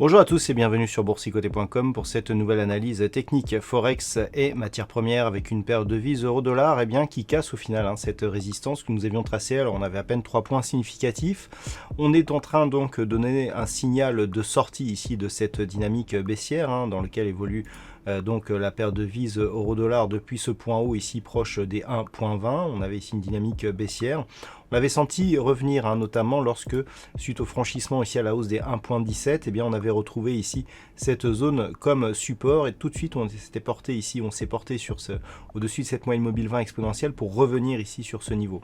Bonjour à tous et bienvenue sur boursicoté.com pour cette nouvelle analyse technique Forex et matières premières avec une paire de devises euro-dollar qui casse au final cette résistance que nous avions tracée. Alors on avait à peine 3 points significatifs. On est en train donc de donner un signal de sortie ici de cette dynamique baissière dans lequel évolue donc la paire de devises euro-dollar depuis ce point haut ici proche des 1.20. On avait ici une dynamique baissière. On l'avait senti revenir notamment lorsque, suite au franchissement ici à la hausse des 1.17, on avait retrouvé ici cette zone comme support et tout de suite on s'est porté ici, on s'est porté sur au-dessus de cette moyenne mobile 20 exponentielle pour revenir ici sur ce niveau.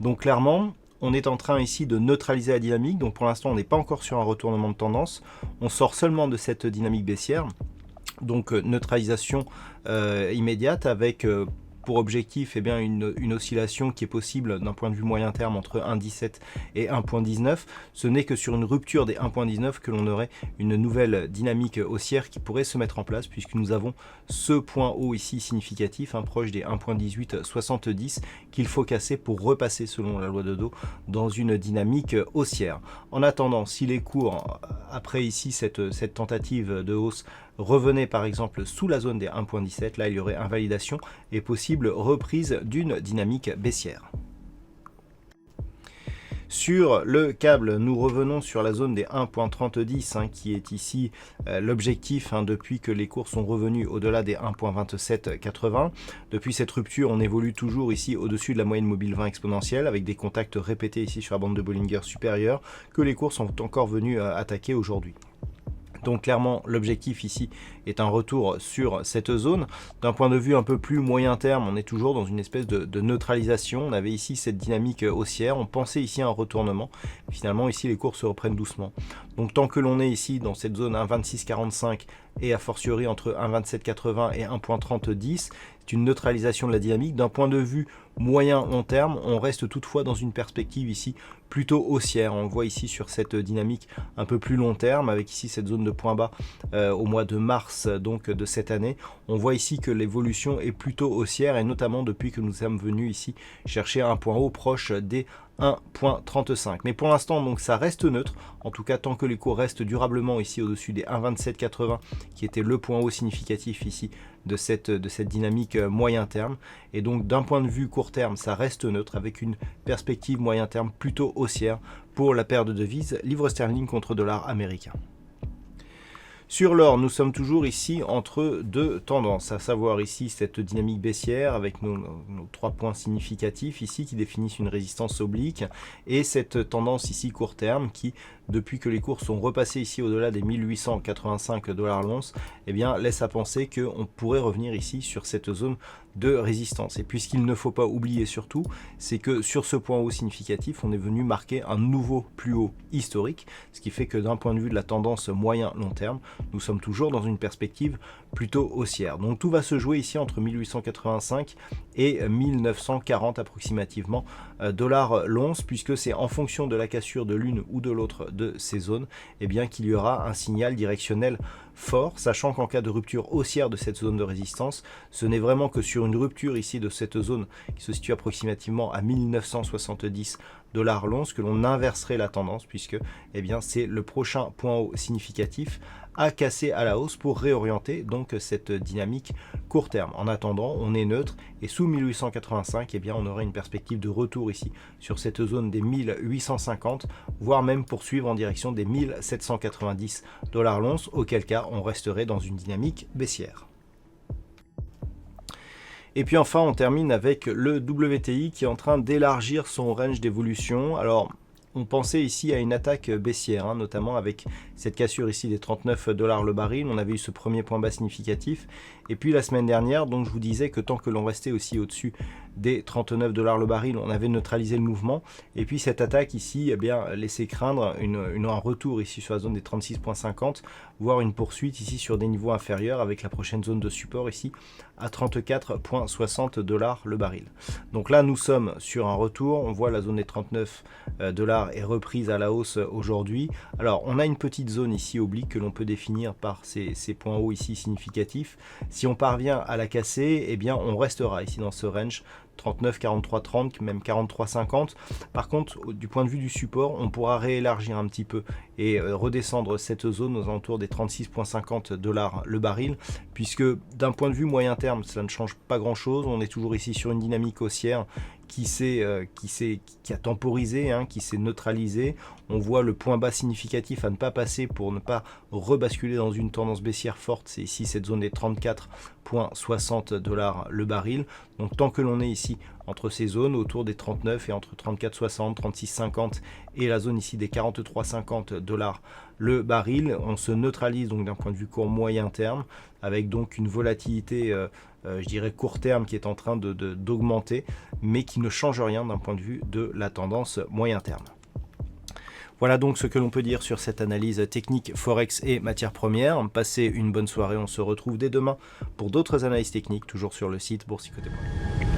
Donc clairement, on est en train ici de neutraliser la dynamique, donc pour l'instant on n'est pas encore sur un retournement de tendance, on sort seulement de cette dynamique baissière. Donc neutralisation immédiate avec pour objectif une oscillation qui est possible d'un point de vue moyen terme entre 1,17 et 1,19. Ce n'est que sur une rupture des 1,19 que l'on aurait une nouvelle dynamique haussière qui pourrait se mettre en place puisque nous avons ce point haut ici significatif, proche des 1,1870 qu'il faut casser pour repasser selon la loi de Dow dans une dynamique haussière. En attendant, si les cours, après ici cette tentative de hausse, revenait par exemple sous la zone des 1.17, là il y aurait invalidation et possible reprise d'une dynamique baissière. Sur le câble, nous revenons sur la zone des 1.3010 qui est ici l'objectif depuis que les cours sont revenus au-delà des 1.2780. Depuis cette rupture, on évolue toujours ici au-dessus de la moyenne mobile 20 exponentielle avec des contacts répétés ici sur la bande de Bollinger supérieure que les cours sont encore venus attaquer aujourd'hui. Donc clairement, l'objectif ici est un retour sur cette zone. D'un point de vue un peu plus moyen terme, on est toujours dans une espèce de neutralisation. On avait ici cette dynamique haussière. On pensait ici à un retournement. Finalement, ici, les cours se reprennent doucement. Donc tant que l'on est ici dans cette zone 1,2645 et a fortiori entre 1,2780 et 1,3010, c'est une neutralisation de la dynamique. D'un point de vue moyen-long terme, on reste toutefois dans une perspective ici plutôt haussière. On voit ici sur cette dynamique un peu plus long terme avec ici cette zone de point bas au mois de mars donc de cette année. On voit ici que l'évolution est plutôt haussière et notamment depuis que nous sommes venus ici chercher un point haut proche des 1.35. Mais pour l'instant, donc ça reste neutre. En tout cas, tant que les cours restent durablement ici au-dessus des 1.2780, qui était le point haut significatif ici de cette dynamique moyen terme. Et donc, d'un point de vue court terme, ça reste neutre avec une perspective moyen terme plutôt haussière pour la paire de devises livre sterling contre dollar américain. Sur l'or, nous sommes toujours ici entre deux tendances, à savoir ici cette dynamique baissière avec nos 3 points significatifs ici qui définissent une résistance oblique et cette tendance ici court terme qui, depuis que les cours sont repassés ici au-delà des 1885 $ l'once, laisse à penser qu'on pourrait revenir ici sur cette zone de résistance. Et puis ce qu'il ne faut pas oublier surtout, c'est que sur ce point haut significatif, on est venu marquer un nouveau plus haut historique, ce qui fait que d'un point de vue de la tendance moyen-long terme, nous sommes toujours dans une perspective plutôt haussière. Donc tout va se jouer ici entre 1885 et 1940 approximativement dollars l'once, puisque c'est en fonction de la cassure de l'une ou de l'autre de ces zones qu'il y aura un signal directionnel fort, sachant qu'en cas de rupture haussière de cette zone de résistance, ce n'est vraiment que sur une rupture ici de cette zone qui se situe approximativement à 1970 $ l'once que l'on inverserait la tendance, puisque c'est le prochain point haut significatif à casser à la hausse pour réorienter donc cette dynamique court terme. En attendant, on est neutre et sous 1885, on aurait une perspective de retour ici sur cette zone des 1850, voire même poursuivre en direction des 1790 $ l'once, auquel cas on resterait dans une dynamique baissière. Et puis enfin, on termine avec le WTI qui est en train d'élargir son range d'évolution. Alors, on pensait ici à une attaque baissière, notamment avec cette cassure ici des 39 $ le baril. On avait eu ce premier point bas significatif. Et puis la semaine dernière, donc je vous disais que tant que l'on restait aussi au-dessus des 39 $ le baril, on avait neutralisé le mouvement. Et puis cette attaque ici, eh bien, laissait craindre un retour ici sur la zone des 36,50, voire une poursuite ici sur des niveaux inférieurs avec la prochaine zone de support ici à 34,60 $ le baril. Donc là, nous sommes sur un retour. On voit la zone des 39 $ est reprise à la hausse aujourd'hui. Alors, on a une petite zone ici oblique que l'on peut définir par ces points hauts ici significatifs. Si on parvient à la casser, eh bien, on restera ici dans ce range 39, 43, 30, même 43, 50. Par contre, du point de vue du support, on pourra réélargir un petit peu et redescendre cette zone aux alentours des 36,50 $ le baril, puisque d'un point de vue moyen terme, cela ne change pas grand-chose. On est toujours ici sur une dynamique haussière qui a temporisé, qui s'est neutralisé. On voit le point bas significatif à ne pas passer pour ne pas rebasculer dans une tendance baissière forte. C'est ici cette zone des 34,60 $ le baril. Donc tant que l'on est ici entre ces zones autour des 39 et entre 34,60, 36,50 et la zone ici des 43,50 $ le baril, on se neutralise donc d'un point de vue court moyen terme avec donc une volatilité je dirais court terme qui est en train d'augmenter mais qui ne change rien d'un point de vue de la tendance moyen terme. Voilà donc ce que l'on peut dire sur cette analyse technique Forex et matières premières. Passez une bonne soirée, on se retrouve dès demain pour d'autres analyses techniques, toujours sur le site boursicoté.com.